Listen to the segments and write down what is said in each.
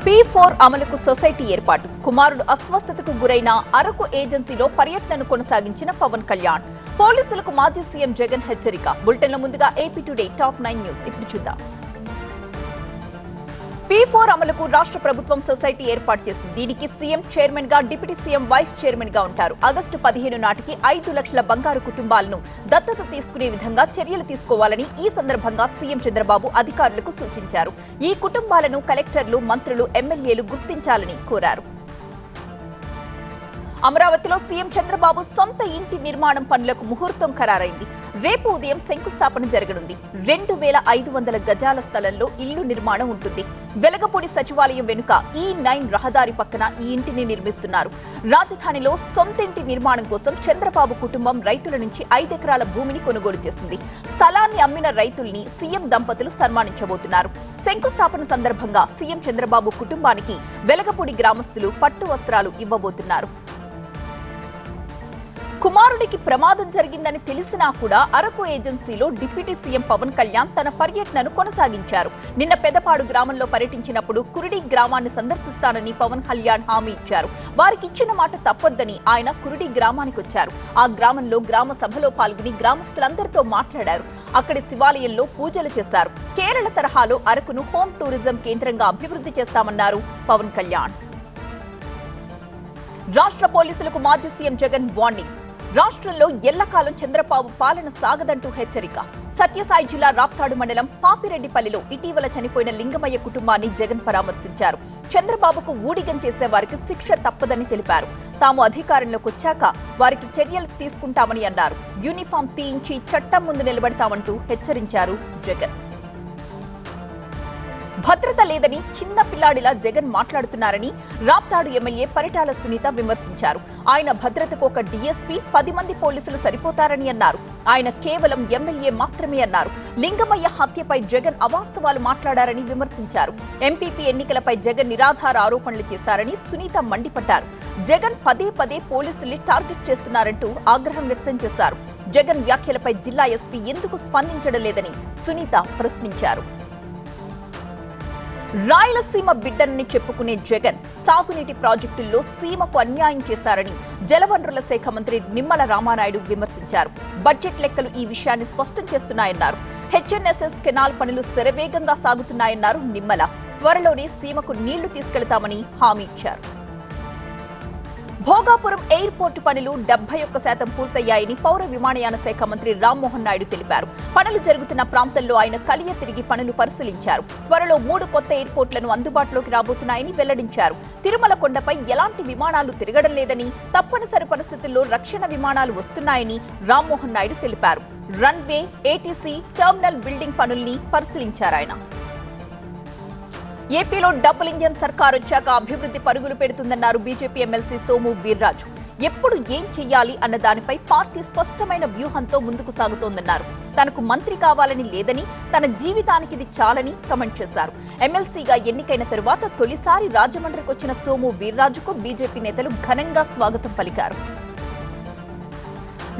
P4 అమలుకు society ఏర్పాటు కుమారుడు అస్వస్థతకు గురైన అరకు ఏజెన్సీలో పర్యటనను కొనసాగించిన పవన్ కళ్యాణ్ పోలీసులకు మాజీ సీఎం జగన్ హెచ్చరిక బులెటిన్ల ముందుగా ఏపీ టుడే టాప్ 9 న్యూస్ ఇప్పుడు చూద్దాం P4 అమలుకు రాష్ట్ర ప్రభుత్వం సొసైటీ ఏర్పాటు చేసింది దీనికి సీఎం చైర్మన్ గా డిప్యూటీ సీఎం వైస్ చైర్మన్ గా ఉంటారు ఆగస్టు 15 నాటికి 5 లక్షల బంగారు కుటుంబాలను దత్తత తీసుకునే విధంగా చర్యలు తీసుకోవాలని ఈ సందర్భంగా సీఎం చంద్రబాబు అధికారులకు సూచించారు ఈ కుటుంబాలను కలెక్టర్లు మంత్రులు ఎమ్మెల్యేలు గుర్తించాలని కోరారు అమరావతిలో సీఎం చంద్రబాబు సొంత ఇంటి నిర్మాణం పనులకు ముహూర్తం ఖరారైంది రేపు ఉదయం శంకుస్థాపన జరగనుంది 2500 గజాల స్థలంలో ఇల్లు నిర్మాణం ఉంటుంది వెలగపూడి సచివాలయం వెనుక E9 రహదారి పక్కన ఈ ఇంటిని నిర్మిస్తున్నారు రాజధానిలో సొంతింటి నిర్మాణం కోసం చంద్రబాబు కుటుంబం రైతుల నుంచి 5 ఎకరాల భూమిని కొనుగోలు చేసింది స్థలాన్ని అమ్మిన రైతుల్ని సీఎం దంపతులు సన్మానించబోతున్నారు శంకుస్థాపన సందర్భంగా సీఎం చంద్రబాబు కుటుంబానికి వెలగపూడి గ్రామస్తులు పట్టు వస్త్రాలు ఇవ్వబోతున్నారు కుమారుడికి ప్రమాదం జరిగిందని తెలిసినా కూడా అరకు ఏజెన్సీలో డిప్యూటీ సీఎం పవన్ కళ్యాణ్ తన పర్యటనను కొనసాగించారు నిన్న పెదపాడు గ్రామంలో పర్యటించినప్పుడు కురిడి గ్రామాన్ని సందర్శిస్తానని పవన్ కళ్యాణ్ హామీ ఇచ్చారు వారికి ఇచ్చిన మాట తప్పొద్దని ఆయన కురిడి గ్రామానికి వచ్చారు ఆ గ్రామంలో గ్రామ సభలో పాల్గొని గ్రామస్తులందరితో మాట్లాడారు అక్కడి శివాలయంలో పూజలు చేశారు కేరళ తరహాలో అరకును హోమ్ టూరిజం కేంద్రంగా అభివృద్ధి చేస్తామన్నారు పవన్ కళ్యాణ్ రాష్ట్ర పోలీసులకు మాజీ సీఎం జగన్ వార్నింగ్ రాష్ట్రంలో ఎల్లకాలం చంద్రబాబు పాలన సాగదంటూ హెచ్చరిక సత్యసాయి జిల్లా రాప్తాడు మండలం పాపిరెడ్డిపల్లిలో ఇటీవల చనిపోయిన లింగమయ్య కుటుంబాన్ని జగన్ పరామర్శించారు చంద్రబాబుకు ఊడిగం చేసే వారికి శిక్ష తప్పదని తెలిపారు తాము అధికారంలోకి వచ్చాక వారికి చర్యలు తీసుకుంటామని అన్నారు యూనిఫామ్ తీయించి చట్టం ముందు నిలబెడతామంటూ హెచ్చరించారు జగన్ భద్రత లేదని చిన్న పిల్లాడిలా జగన్ మాట్లాడుతున్నారని రాప్తాడు ఎమ్మెల్యే పరిటాల సునీత విమర్శించారు ఆయన భద్రతకు ఒక డీఎస్పీ 10 మంది పోలీసులు సరిపోతారని అన్నారు ఆయన కేవలం ఎమ్మెల్యే మాత్రమే అన్నారు లింగమయ్య హత్యపై జగన్ అవాస్తవాలు మాట్లాడారని విమర్శించారు ఎంపీపీ ఎన్నికలపై జగన్ నిరాధార ఆరోపణలు చేశారని సునీత మండిపడ్డారు జగన్ పదే పోలీసుల్ని టార్గెట్ చేస్తున్నారంటూ ఆగ్రహం వ్యక్తం చేశారు జగన్ వ్యాఖ్యలపై జిల్లా ఎస్పీ ఎందుకు స్పందించడం లేదని సునీత ప్రశ్నించారు రాయలసీమ బిడ్డనని చెప్పుకునే జగన్ సాగునీటి ప్రాజెక్టుల్లో సీమకు అన్యాయం చేశారని జలవనరుల శాఖ మంత్రి నిమ్మల రామానాయుడు విమర్శించారు బడ్జెట్ లెక్కలు ఈ విషయాన్ని స్పష్టం చేస్తున్నాయన్నారు హెచ్ఎన్ఎస్ఎస్ కెనాల్ పనులు శరవేగంగా సాగుతున్నాయన్నారు నిమ్మల త్వరలోనే సీమకు నీళ్లు తీసుకెళ్తామని హామీ ఇచ్చారు భోగాపురం ఎయిర్పోర్టు పనులు 71% పూర్తయ్యాయని పౌర విమానయాన శాఖ మంత్రి రామ్మోహన్ నాయుడు తెలిపారు పనులు జరుగుతున్న ప్రాంతంలో ఆయన కలియ తిరిగి పనులు పరిశీలించారు త్వరలో 3 కొత్త ఎయిర్పోర్టులను అందుబాటులోకి రాబోతున్నాయని వెల్లడించారు తిరుమల కొండపై ఎలాంటి విమానాలు తిరగడం లేదని తప్పనిసరి పరిస్థితుల్లో రక్షణ విమానాలు వస్తున్నాయని రామ్మోహన్ నాయుడు తెలిపారు రన్వే ఏటీసీ టెర్మినల్ బిల్డింగ్ పనుల్ని పరిశీలించారు ఆయన ఏపీలో డబుల్ ఇంజన్ సర్కార్ వచ్చాక అభివృద్ధి పరుగులు పెడుతుందన్నారు బీజేపీ ఎమ్మెల్సీ సోము వీర్రాజు ఎప్పుడు ఏం చెయ్యాలి అన్న దానిపై పార్టీ స్పష్టమైన వ్యూహంతో ముందుకు సాగుతోందన్నారు తనకు మంత్రి కావాలని లేదని తన జీవితానికి ఇది చాలని కమెంట్ చేశారు ఎమ్మెల్సీగా ఎన్నికైన తరువాత తొలిసారి రాజమండ్రికి వచ్చిన సోము వీర్రాజుకు బీజేపీ నేతలు ఘనంగా స్వాగతం పలికారు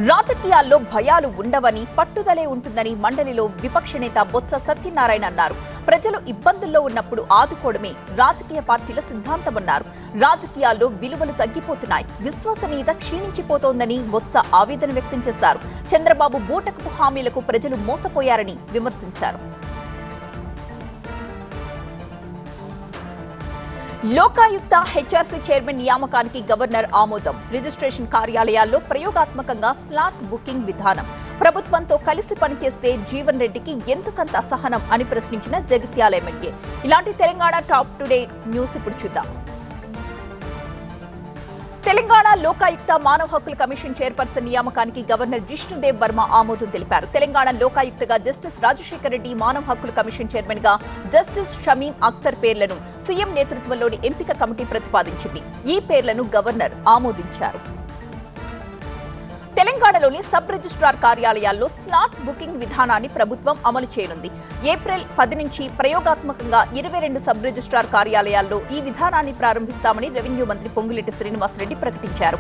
రాజకీయాల్లో భయాలు ఉండవని పట్టుదలే ఉంటుందని మండలిలో విపక్ష నేత బొత్స సత్యనారాయణ అన్నారు ప్రజలు ఇబ్బందుల్లో ఉన్నప్పుడు ఆదుకోవడమే రాజకీయ పార్టీల సిద్ధాంతమన్నారు రాజకీయాల్లో విలువలు తగ్గిపోతున్నాయి విశ్వసనీయత క్షీణించిపోతోందని బొత్స ఆవేదన వ్యక్తం చేశారు చంద్రబాబు బూటకపు హామీలకు ప్రజలు మోసపోయారని విమర్శించారు లోకాయుక్త హెచ్ఆర్సీ చైర్మన్ నియామకానికి గవర్నర్ ఆమోదం రిజిస్ట్రేషన్ కార్యాలయాల్లో ప్రయోగాత్మకంగా స్లాట్ బుకింగ్ విధానం ప్రభుత్వంతో కలిసి పనిచేస్తే జీవన్ రెడ్డికి ఎందుకంత అసహనం అని ప్రశ్నించిన జగిత్యాల ఎమ్మెల్యే ఇలాంటి తెలంగాణ టాప్ టుడే న్యూస్ ఇప్పుడు చూద్దాం తెలంగాణ లోకాయుక్త మానవ హక్కుల కమిషన్ చైర్పర్సన్ నియామకానికి గవర్నర్ జిష్ణుదేవ్ వర్మ ఆమోదం తెలిపారు తెలంగాణ లోకాయుక్తగా జస్టిస్ రాజశేఖర్ రెడ్డి మానవ హక్కుల కమిషన్ చైర్మన్ గా జస్టిస్ షమీం అఖ్తర్ పేర్లను సీఎం నేతృత్వంలోని ఎంపిక కమిటీ ప్రతిపాదించింది ఈ పేర్లను గవర్నర్ ఆమోదించారు తెలంగాణలోని సబ్ రిజిస్ట్రార్ కార్యాలయాల్లో స్లాట్ బుకింగ్ విధానాన్ని ప్రభుత్వం అమలు చేయనుంది ఏప్రిల్ 10 నుంచి ప్రయోగాత్మకంగా 22 సబ్ రిజిస్ట్రార్ కార్యాలయాల్లో ఈ విధానాన్ని ప్రారంభిస్తామని రెవెన్యూ మంత్రి పొంగులేటి శ్రీనివాసరెడ్డి ప్రకటించారు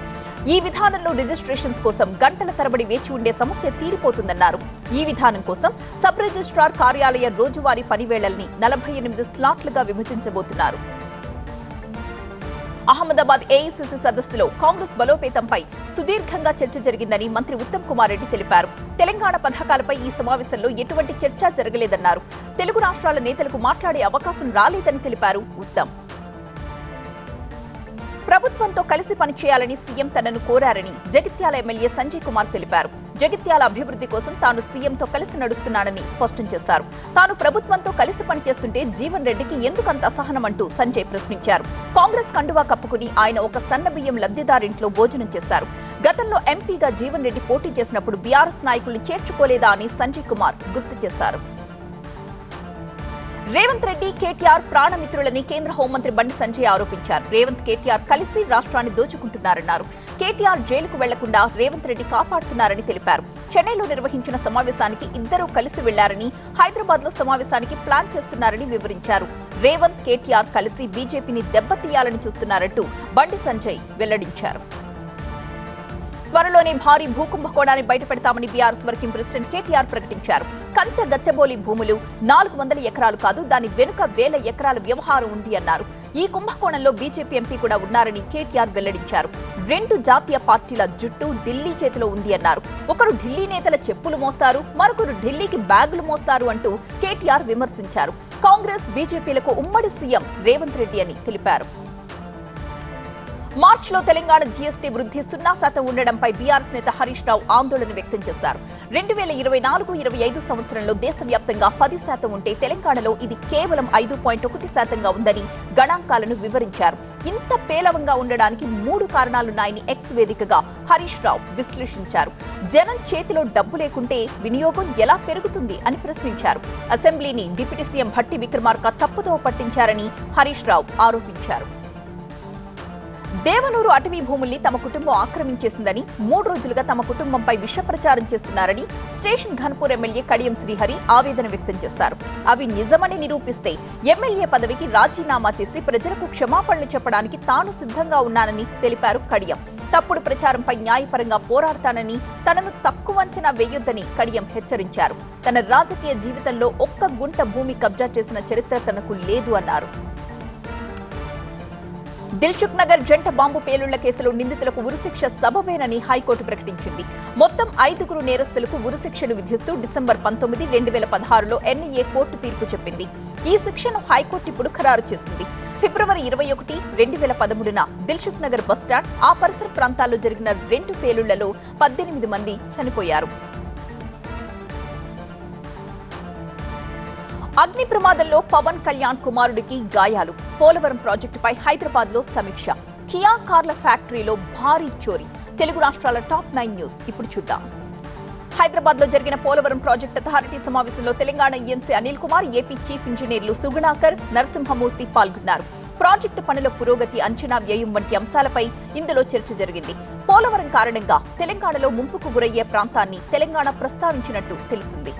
ఈ విధానంలో రిజిస్ట్రేషన్స్ కోసం గంటల తరబడి వేచి ఉండే సమస్య తీరిపోతుందన్నారు ఈ విధానం కోసం సబ్ రిజిస్ట్రార్ కార్యాలయ రోజువారీ పనివేళల్ని 48 స్లాట్లుగా విభజించబోతున్నారు అహ్మదాబాద్ ఏఐసీసీ సదస్సులో కాంగ్రెస్ బలోపేతంపై సుదీర్ఘంగా చర్చ జరిగిందని మంత్రి ఉత్తమ్ కుమార్ రెడ్డి తెలిపారు. తెలంగాణ పథకాలపై ఈ సమావేశంలో ఎటువంటి చర్చ జరగలేదన్నారు. తెలుగు రాష్ట్రాల నేతలకు మాట్లాడే అవకాశం రాలేదని తెలిపారు ఉత్తమ్. ప్రభుత్వంతో కలిసి పనిచేయాలని సీఎం తనను కోరారని జగిత్యాల ఎమ్మెల్యే సంజయ్ కుమార్ తెలిపారు. జగిత్యాల అభివృద్ధి కోసం తాను సీఎంతో కలిసి నడుస్తున్నానని స్పష్టం చేశారు. తాను ప్రభుత్వంతో కలిసి పనిచేస్తుంటే జీవన్ రెడ్డికి ఎందుకంత అసహనమంటూ సంజయ్ ప్రశ్నించారు. కాంగ్రెస్ కండువా కప్పుకుని ఆయన ఒక సన్నబియ్యం లబ్ధిదారింట్లో భోజనం చేశారు. గతంలో ఎంపీగా జీవన్ రెడ్డి పోటీ చేసినప్పుడు బీఆర్ఎస్ నాయకుల్ని చేర్చుకోలేదా అని సంజయ్ కుమార్ గుర్తు చేశారు. రేవంత్ రెడ్డి, కేటీఆర్ ప్రాణమిత్రులని కేంద్ర హోంమంత్రి బండి సంజయ్ ఆరోపించారు. రేవంత్, కేటీఆర్ కలిసి రాష్ట్రాన్ని దోచుకుంటున్నారన్నారు. కేటీఆర్ జైలుకు వెళ్లకుండా రేవంత్ రెడ్డి కాపాడుతున్నారని తెలిపారు. చెన్నైలో నిర్వహించిన సమావేశానికి ఇద్దరూ కలిసి వెళ్లారని, హైదరాబాద్ లో సమావేశానికి ప్లాన్ చేస్తున్నారని వివరించారు. రేవంత్, కేటీఆర్ కలిసి బీజేపీని దెబ్బతీయాలని చూస్తున్నారంటూ బండి సంజయ్ వెల్లడించారు. త్వరలోనే భారీ భూకుంభకోణాన్ని బయటపెడతామని బీఆర్ఎస్ వర్కింగ్ ప్రెసిడెంట్ కేటీఆర్ ప్రకటించారు. కంచ గచ్చబోలి భూములు 400 ఎకరాలు కాదు, దాని వెనుక 1000 ఎకరాల వ్యవహారం ఉంది అన్నారు. ఈ కుంభకోణంలో బీజేపీ ఎంపీ కూడా ఉన్నారని కేటీఆర్ వెల్లడించారు. 2 జాతీయ పార్టీల జుట్టు ఢిల్లీ చేతిలో ఉంది అన్నారు. ఒకరు ఢిల్లీ నేతల చెప్పులు మోస్తారు, మరొకరు ఢిల్లీకి బ్యాగులు మోస్తారు అంటూ కేటీఆర్ విమర్శించారు. కాంగ్రెస్, బీజేపీలకు ఉమ్మడి సీఎం రేవంత్ రెడ్డి అని తెలిపారు. మార్చిలో తెలంగాణ జీఎస్టీ వృద్ధి 0% ఉండడంపై బీఆర్ఎస్ నేత హరీష్ రావు ఆందోళన వ్యక్తం చేశారు. 2024-25 సంవత్సరంలో దేశవ్యాప్తంగా 10% ఉంటే తెలంగాణలో ఇది కేవలం 5.1%గా ఉందని గణాంకాలను వివరించారు. ఇంత పేలవంగా ఉండడానికి 3 కారణాలున్నాయని ఎక్స్ వేదికగా హరీష్ రావు విశ్లేషించారు. జనం చేతిలో డబ్బు లేకుంటే వినియోగం ఎలా పెరుగుతుంది అని ప్రశ్నించారు. అసెంబ్లీని డిప్యూటీ సీఎం భట్టి విక్రమార్క తప్పుదోవ పట్టించారని హరీష్ రావు ఆరోపించారు. దేవనూరు అటవీ భూముల్ని తమ కుటుంబం ఆక్రమించేసిందని, 3 రోజులుగా తమ కుటుంబంపై విష ప్రచారం చేస్తున్నారని స్టేషన్ ఘన్పూర్ ఎమ్మెల్యే కడియం శ్రీహరి ఆవేదన వ్యక్తం చేశారు. అవి నిజమని నిరూపిస్తే ఎమ్మెల్యే పదవికి రాజీనామా చేసి ప్రజలకు క్షమాపణలు చెప్పడానికి తాను సిద్ధంగా ఉన్నానని తెలిపారు కడియం. తప్పుడు ప్రచారంపై న్యాయపరంగా పోరాడతానని, తనను తక్కువ అంచనా వేయొద్దని కడియం హెచ్చరించారు. తన రాజకీయ జీవితంలో 1 గుంట భూమి కబ్జా చేసిన చరిత్ర తనకు లేదు అన్నారు. దిల్సుఖ్ నగర్ జంట బాంబు పేలుళ్ల కేసులో నిందితులకు ఉరిశిక్ష సబబేనని హైకోర్టు ప్రకటించింది. మొత్తం 5 నేరస్తులకు ఉరిశిక్షను విధిస్తూ డిసెంబర్ 19, 2016లో ఎన్ఐఏ కోర్టు తీర్పు చెప్పింది. ఈ శిక్షను హైకోర్టు ఇప్పుడు ఖరారు చేసింది. ఫిబ్రవరి 21, 2013న దిల్సుఖ్ నగర్ బస్టాండ్, ఆ పరిసర ప్రాంతాల్లో జరిగిన 2 పేలుళ్లలో 18 మంది చనిపోయారు. అగ్ని ప్రమాదంలో పవన్ కళ్యాణ్ కుమారుడికి గాయాలు. పోలవరం ప్రాజెక్టుపై హైదరాబాద్ లో సమీక్ష. కియా కార్ల ఫ్యాక్టరీలో భారీ చోరీ. తెలుగు రాష్ట్రాల టాప్ 9 న్యూస్ ఇప్పుడు చూద్దాం. హైదరాబాద్ లో జరిగిన పోలవరం ప్రాజెక్టు అథారిటీ సమావేశంలో Telangana ENC Anil Kumar, AP chief ఇంజనీర్లు సుగుణాకర్, నరసింహమూర్తి పాల్గొన్నారు. ప్రాజెక్టు పనుల పురోగతి, అంచనా వ్యయం వంటి అంశాలపై ఇందులో చర్చ జరిగింది. పోలవరం కారణంగా తెలంగాణలో ముంపుకు గురయ్యే ప్రాంతాన్ని తెలంగాణ ప్రస్తావించినట్టు తెలిసింది.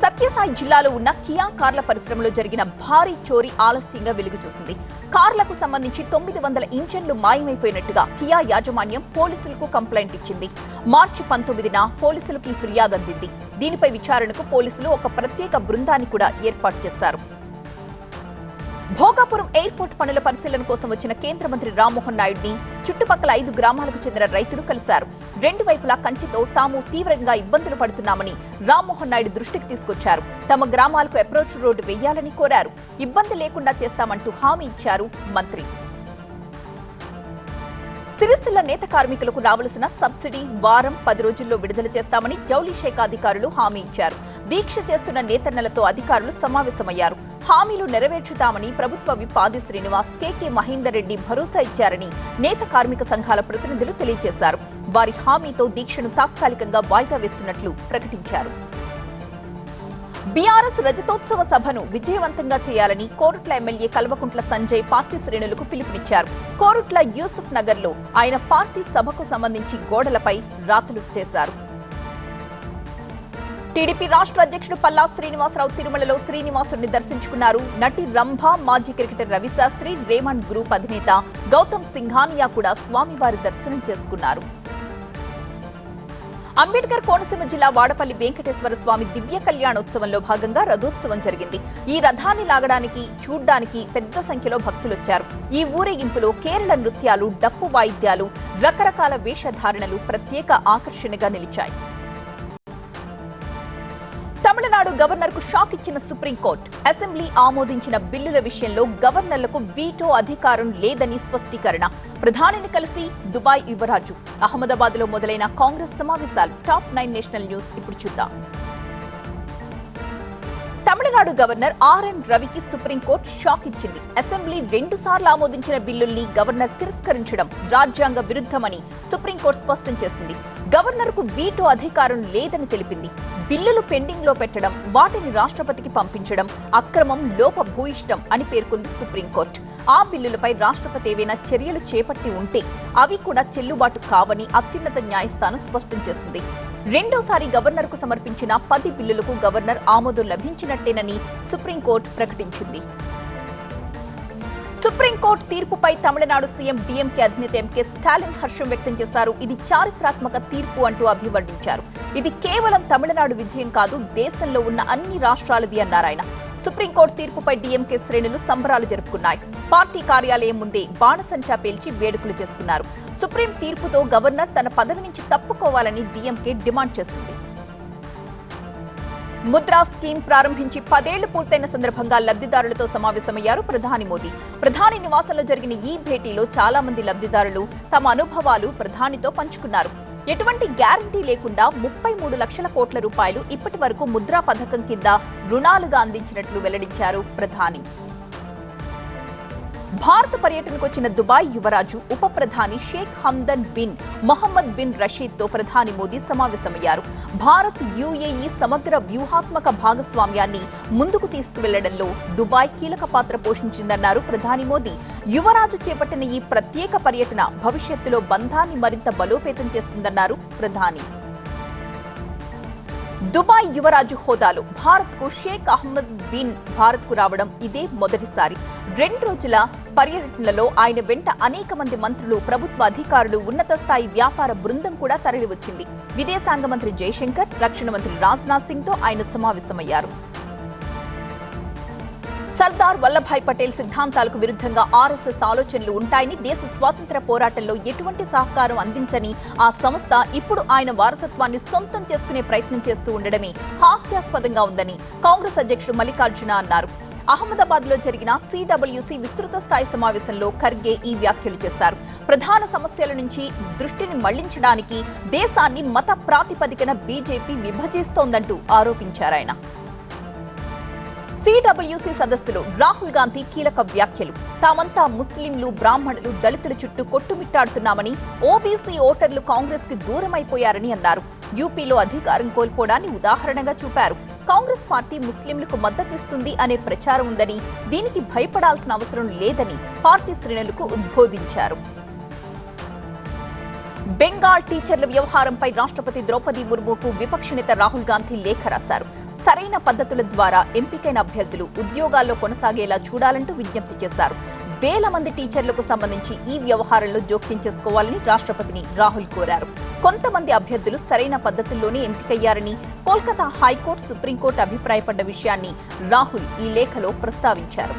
సత్యసాయి జిల్లాలో ఉన్న కియా కార్ల పరిశ్రమలో జరిగిన భారీ చోరీ ఆలస్యంగా వెలుగు చూసింది. కార్లకు సంబంధించి 900 ఇంజన్లు మాయమైపోయినట్టుగా కియా యాజమాన్యం పోలీసులకు కంప్లైంట్ ఇచ్చింది. మార్చి 19న పోలీసులకు ఈ ఫిర్యాదు అందింది. దీనిపై విచారణకు పోలీసులు ఒక ప్రత్యేక బృందాన్ని కూడా ఏర్పాటు చేశారు. భోగాపురం ఎయిర్పోర్ట్ పనుల పరిశీలన కోసం వచ్చిన కేంద్ర మంత్రి రామ్మోహన్ నాయుడిని చుట్టుపక్కల 5 గ్రామాలకు చెందిన రైతులు కలిశారు. 2 వైపులా కంచెతో తాము తీవ్రంగా ఇబ్బందులు పడుతున్నామని రామ్మోహన్ నాయుడు దృష్టికి తీసుకొచ్చారు. తమ గ్రామాలకు అప్రోచ్ రోడ్డు వేయాలని కోరారు. ఇబ్బంది లేకుండా చేస్తామంటూ హామీ ఇచ్చారు మంత్రి. సిరిసిల్ల నేత కార్మికులకు రావాల్సిన సబ్సిడీ వారం 10 రోజుల్లో విడుదల చేస్తామని జౌళి శాఖ అధికారులు హామీ ఇచ్చారు. దీక్ష చేస్తున్న నేతన్నలతో అధికారులు సమావేశమయ్యారు. హామీలు నెరవేర్చుతామని ప్రభుత్వ విప్ ఆది శ్రీనివాస్, కేకే మహేందర్ రెడ్డి భరోసా ఇచ్చారని నేత కార్మిక సంఘాల ప్రతినిధులు తెలియజేశారు. వారి హామీతో దీక్షను తాత్కాలికంగా వాయిదా వేస్తున్నట్లు ప్రకటించారు. బీఆర్ఎస్ రజతోత్సవ సభను విజయవంతంగా చేయాలని కోరుట్ల ఎమ్మెల్యే కల్వకుంట్ల సంజయ్ పార్టీ శ్రేణులకు పిలుపునిచ్చారు. కోరుట్ల యూసుఫ్ నగర్ లో ఆయన పార్టీ సభకు సంబంధించి గోడలపై రాతలు చేశారు. టీడీపీ రాష్ట్ర అధ్యక్షుడు పల్లా శ్రీనివాసరావు తిరుమలలో శ్రీనివాసుడిని దర్శించుకున్నారు. నటి రంభ, మాజీ క్రికెటర్ రవిశాస్త్రి, రేమండ్ గ్రూప్ అధినేత గౌతమ్ సింఘానియా కూడా స్వామివారి దర్శనం చేసుకున్నారు. అంబేద్కర్ కోనసీమ జిల్లా వాడపల్లి వెంకటేశ్వర స్వామి దివ్య కళ్యాణోత్సవంలో భాగంగా రథోత్సవం జరిగింది. ఈ రథాన్ని లాగడానికి చూడ్డానికి పెద్ద సంఖ్యలో భక్తులొచ్చారు. ఈ ఊరేగింపులో కేరళ నృత్యాలు, డప్పు వాయిద్యాలు, రకరకాల వేషధారణలు ప్రత్యేక ఆకర్షణగా నిలిచాయి. తమిళనాడు గవర్నర్ కు షాక్ ఇచ్చిన సుప్రీంకోర్టు. అసెంబ్లీ ఆమోదించిన బిల్లుల విషయంలో గవర్నర్లకు వీటో అధికారం లేదని స్పష్టీకరణ. ప్రధానిని కలిసి దుబాయ్ యువరాజు. అహ్మదాబాద్ లో మొదలైన కాంగ్రెస్ సమావేశాలు. టాప్ 9 నేషనల్ న్యూస్ ఇప్పుడు చూద్దాం. తమిళనాడు గవర్నర్ ఆర్ఎన్ రవికి సుప్రీంకోర్టు షాక్ ఇచ్చింది. అసెంబ్లీ 2 సార్లు ఆమోదించిన బిల్లుల్ని గవర్నర్ తిరస్కరించడం రాజ్యాంగ విరుద్ధమని సుప్రీంకోర్టు స్పష్టం చేసింది. గవర్నర్ కు వీటో అధికారం లేదని తెలిపింది. బిల్లులు పెండింగ్ లో పెట్టడం, వాటిని రాష్ట్రపతికి పంపించడం అక్రమం, లోపభూయిష్టం అని పేర్కొంది సుప్రీంకోర్టు. ఆ బిల్లులపై రాష్ట్రపతి ఏవైనా చర్యలు చేపట్టి ఉంటే అవి కూడా చెల్లుబాటు కావని అత్యున్నత న్యాయస్థానం స్పష్టం చేసింది. రెండోసారి గవర్నర్ కు సమర్పించిన 10 బిల్లులకు గవర్నర్ ఆమోదం లభించినట్టేనని సుప్రీంకోర్టు ప్రకటించింది. సుప్రీంకోర్టు తీర్పుపై తమిళనాడు సీఎం డీఎంకే అధినేత ఎంకే స్టాలిన్ హర్షం వ్యక్తం చేశారు. ఇది చారిత్రాత్మక తీర్పు అంటూ అభివర్ణించారు. ఇది కేవలం తమిళనాడు విజయం కాదు, దేశంలో ఉన్న అన్ని రాష్ట్రాలది అన్నారాయన. సుప్రీంకోర్టు తీర్పుపై డీఎంకే శ్రేణులు సంబరాలు జరుపుకున్నాయి. పార్టీ కార్యాలయం ముందే బాణసంచా పేల్చి వేడుకలు చేసుకున్నారు. సుప్రీం తీర్పుతో గవర్నర్ తన పదవి నుంచి తప్పుకోవాలని డీఎంకే డిమాండ్ చేసింది. ముద్రా స్కీమ్ ప్రారంభించి 10 ఏళ్లు పూర్తయిన సందర్భంగా లబ్ధిదారులతో సమావేశమయ్యారు ప్రధాని మోదీ. ప్రధాని నివాసంలో జరిగిన ఈ భేటీలో చాలా మంది లబ్ధిదారులు తమ అనుభవాలు ప్రధానితో పంచుకున్నారు. ఎటువంటి గ్యారంటీ లేకుండా 33 లక్షల కోట్ల రూపాయలు ఇప్పటి వరకు ముద్రా పథకం కింద రుణాలుగా అందించినట్లు వెల్లడించారు ప్రధాని. భారత పర్యటనకు వచ్చిన దుబాయ్ యువరాజు ఉప ప్రధాని Sheikh Hamdan bin Mohammed bin Rashid తో ప్రధాని మోదీ సమావేశమయ్యారు. భారత్ యుఏఈ సమగ్ర వ్యూహాత్మక భాగస్వామ్యాన్ని ముందుకు తీసుకువెళ్లడంలో దుబాయ్ కీలక పాత్ర పోషించిందన్నారు ప్రధాని మోదీ. యువరాజు చేపట్టిన ఈ ప్రత్యేక పర్యటన భవిష్యత్తులో బంధాన్ని మరింత బలోపేతం చేస్తుందన్నారు ప్రధాని. దుబాయ్ యువరాజు హోదాలో భారత్ కు షేక్ అహ్మద్ బిన్ భారత్ కు రావడం ఇదే మొదటిసారి. 2 రోజుల పర్యటనలో ఆయన వెంట అనేక మంది మంత్రులు, ప్రభుత్వ అధికారులు, ఉన్నత స్థాయి వ్యాపార బృందం కూడా తరలివచ్చింది. విదేశాంగ మంత్రి జయశంకర్, రక్షణ మంత్రి రాజ్నాథ్ సింగ్ తో ఆయన సమావేశమయ్యారు. సర్దార్ వల్లభాయ్ పటేల్ సిద్ధాంతాలకు విరుద్ధంగా ఆర్ఎస్ఎస్ ఆలోచనలు ఉంటాయని, దేశ స్వాతంత్ర్య పోరాటంలో ఎటువంటి సహకారం అందించని ఆ సంస్థ ఇప్పుడు ఆయన వారసత్వాన్ని సొంతం చేసుకునే ప్రయత్నం చేస్తూ ఉండడమే హాస్యాస్పదంగా ఉందని కాంగ్రెస్ అధ్యక్షుడు మల్లికార్జున అన్నారు. అహ్మదాబాద్ లో జరిగిన సిడబ్ల్యూసీ విస్తృత స్థాయి సమావేశంలో ఖర్గే ఈ వ్యాఖ్యలు చేశారు. ప్రధాన సమస్యల నుంచి దృష్టిని మళ్లించడానికి దేశాన్ని మత ప్రాతిపదికన బీజేపీ విభజిస్తోందంటూ ఆరోపించారాయన. సిడబ్ల్యూసీ సదస్సులో రాహుల్ గాంధీ కీలక వ్యాఖ్యలు. తామంతా ముస్లింలు, బ్రాహ్మణులు, దళితుల చుట్టూ కొట్టుమిట్టాడుతున్నామని, ఓబీసీ ఓటర్లు కాంగ్రెస్ కి దూరమైపోయారని అన్నారు. యూపీలో అధికారం కోల్పోవడాన్ని ఉదాహరణగా చూపారు. కాంగ్రెస్ పార్టీ ముస్లింలకు మద్దతిస్తుంది అనే ప్రచారం ఉందని, దీనికి భయపడాల్సిన అవసరం లేదని పార్టీ శ్రేణులకు ఉద్బోధించారు. బెంగాల్ టీచర్ల వ్యవహారంపై రాష్ట్రపతి ద్రౌపది ముర్ముకు విపక్ష నేత రాహుల్ గాంధీ లేఖ రాశారు. సరైన పద్ధతుల ద్వారా ఎంపికైన అభ్యర్థులు ఉద్యోగాల్లో కొనసాగేలా చూడాలంటూ విజ్ఞప్తి చేశారు. వేల మంది టీచర్లకు సంబంధించి ఈ వ్యవహారంలో జోక్యం చేసుకోవాలని రాష్ట్రపతిని రాహుల్ కోరారు. కొంతమంది అభ్యర్థులు సరైన పద్ధతుల్లోనే ఎంపికయ్యారని కోల్కతా హైకోర్టు, సుప్రీంకోర్టు అభిప్రాయపడ్డ విషయాన్ని రాహుల్ ఈ లేఖలో ప్రస్తావించారు.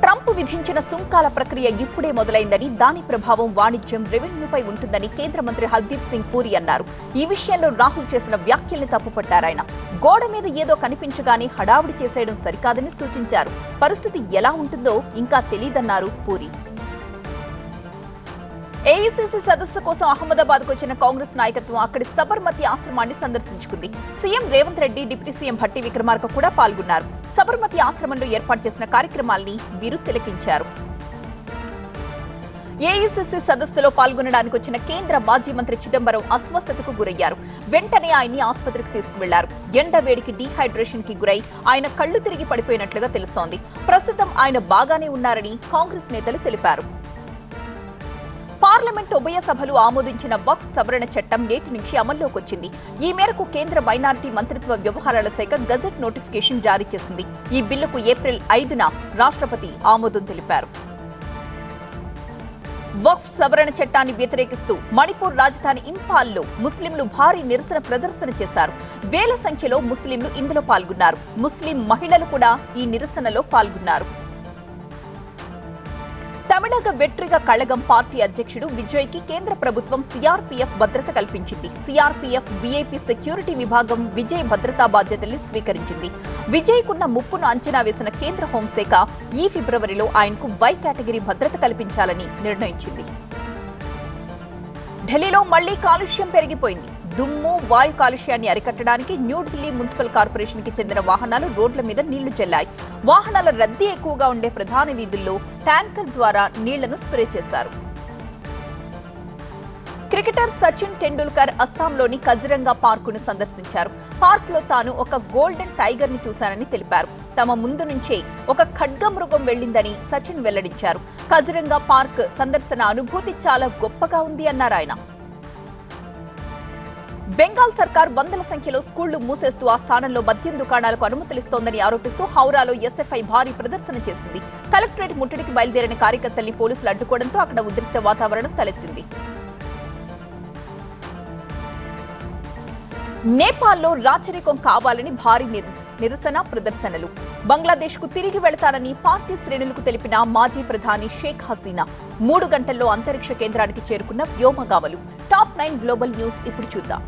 ట్రంప్ విధించిన సుంకాల ప్రక్రియ ఇప్పుడే మొదలైందని, దాని ప్రభావం వాణిజ్యం, రెవెన్యూపై ఉంటుందని కేంద్ర మంత్రి హర్దీప్ సింగ్ పూరి అన్నారు. ఈ విషయంలో రాహుల్ చేసిన వ్యాఖ్యల్ని తప్పుపట్టారాయన. గోడ మీద ఏదో కనిపించగానే హడావుడి చేసేయడం సరికాదని సూచించారు. పరిస్థితి ఎలా ఉంటుందో ఇంకా తెలీదన్నారు పూరి. ఏఐసీసీ సదస్సు కోసం అహ్మదాబాద్ కు వచ్చిన కాంగ్రెస్ నాయకత్వం అక్కడి సబర్మతి ఆశ్రమాన్ని సందర్శించుకుంది. CM Revanth Reddy, deputy CM Bhatti Vikramarka కూడా పాల్గొన్నారు. సబర్మతి ఆశ్రమంలో ఏర్పాటు చేసిన కార్యక్రమాల్ని వీరు తిలకించారు. ఏఐసీసీ సదస్సులో పాల్గొనడానికి వచ్చిన కేంద్ర మాజీ మంత్రి చిదంబరం అస్వస్థతకు గురయ్యారు. వెంటనే ఆయన్ని ఆసుపత్రికి తీసుకువెళ్లారు. ఎండ వేడికి డీహైడ్రేషన్ కి గురై ఆయన కళ్లు తిరిగి పడిపోయినట్లుగా తెలుస్తోంది. ప్రస్తుతం ఆయన బాగానే ఉన్నారని కాంగ్రెస్ నేతలు తెలిపారు. పార్లమెంట్ ఉభయ సభలు ఆమోదించిన వక్ఫ్ సవరణ చట్టం నేటి నుంచి అమల్లోకి వచ్చింది. ఈ మేరకు కేంద్ర మైనారిటీ మంత్రిత్వ వ్యవహారాల శాఖ గజెట్ నోటిఫికేషన్ జారీ చేసింది. ఈ బిల్లుకు ఏప్రిల్ 5న రాష్ట్రపతి ఆమోదం తెలిపారు. వక్ఫ్ సవరణ చట్టాన్ని వ్యతిరేకిస్తూ మణిపూర్ రాజధాని ఇంఫాల్లో ముస్లింలు భారీ నిరసన ప్రదర్శన చేశారు. వేల సంఖ్యలో ముస్లింలు ఇందులో పాల్గొన్నారు. ముస్లిం మహిళలు కూడా ఈ నిరసనలో పాల్గొన్నారు. తమిళగ వెట్రిగ కళగం పార్టీ అధ్యక్షుడు విజయ్కి కేంద్ర ప్రభుత్వం సిఆర్పీఎఫ్ భద్రత కల్పించింది. సిఆర్పీఎఫ్ వీఐపీ సెక్యూరిటీ విభాగం విజయ్ భద్రతా బాధ్యతల్ని స్వీకరించింది. విజయ్కున్న ముప్పును అంచనా వేసిన కేంద్ర హోంశాఖ ఈ ఫిబ్రవరిలో ఆయనకు వై కేటగిరీ భద్రత కల్పించాలని నిర్ణయించింది. ఢిల్లీలో మళ్లీ కాలుష్యం పెరిగిపోయింది. దుమ్ము, వాయు కాలుష్యాన్ని అరికట్టడానికి న్యూఢిల్లీ మున్సిపల్ కార్పొరేషన్ కి చెందిన వాహనాలు రోడ్ల మీద నీళ్లు చెల్లాయి. వాహనాల రద్దీ ఎక్కువగా ఉండే ప్రధాన వీధుల్లో ట్యాంకర్ ద్వారా నీళ్లను స్ప్రే చేశారు. క్రికెటర్ సచిన్ టెండూల్కర్ అస్సాంలోని కజిరంగా పార్కును సందర్శించారు. పార్క్ లో తాను ఒక గోల్డెన్ టైగర్ ని చూశానని తెలిపారు. తమ ముందు నుంచే ఒక ఖడ్గమృగం వెళ్లిందని సచిన్ వెల్లడించారు. కజిరంగా పార్క్ సందర్శన అనుభూతి చాలా గొప్పగా ఉంది అన్నారు ఆయన. బెంగాల్ సర్కార్ వందల సంఖ్యలో స్కూళ్లు మూసేస్తూ ఆ స్థానంలో మద్యం దుకాణాలకు అనుమతులిస్తోందని ఆరోపిస్తూ హౌరాలో ఎస్ఎఫ్ఐ భారీ ప్రదర్శన చేసింది. కలెక్టరేట్ ముట్టడికి బయలుదేరిన కార్యకర్తల్ని పోలీసులు అడ్డుకోవడంతో అక్కడ ఉద్రిక్త వాతావరణం తలెత్తింది. నేపాల్లో రాచరికం కావాలని భారీ నిరసన ప్రదర్శనలు. బంగ్లాదేశ్ కు తిరిగి వెళతానని పార్టీ శ్రేణులకు తెలిపిన మాజీ ప్రధాని షేక్ హసీనా 3 గంటల్లో అంతరిక్ష కేంద్రానికి చేరుకున్న వ్యోమగాములు. టాప్ 9 గ్లోబల్ న్యూస్ ఇప్పుడు చూద్దాం.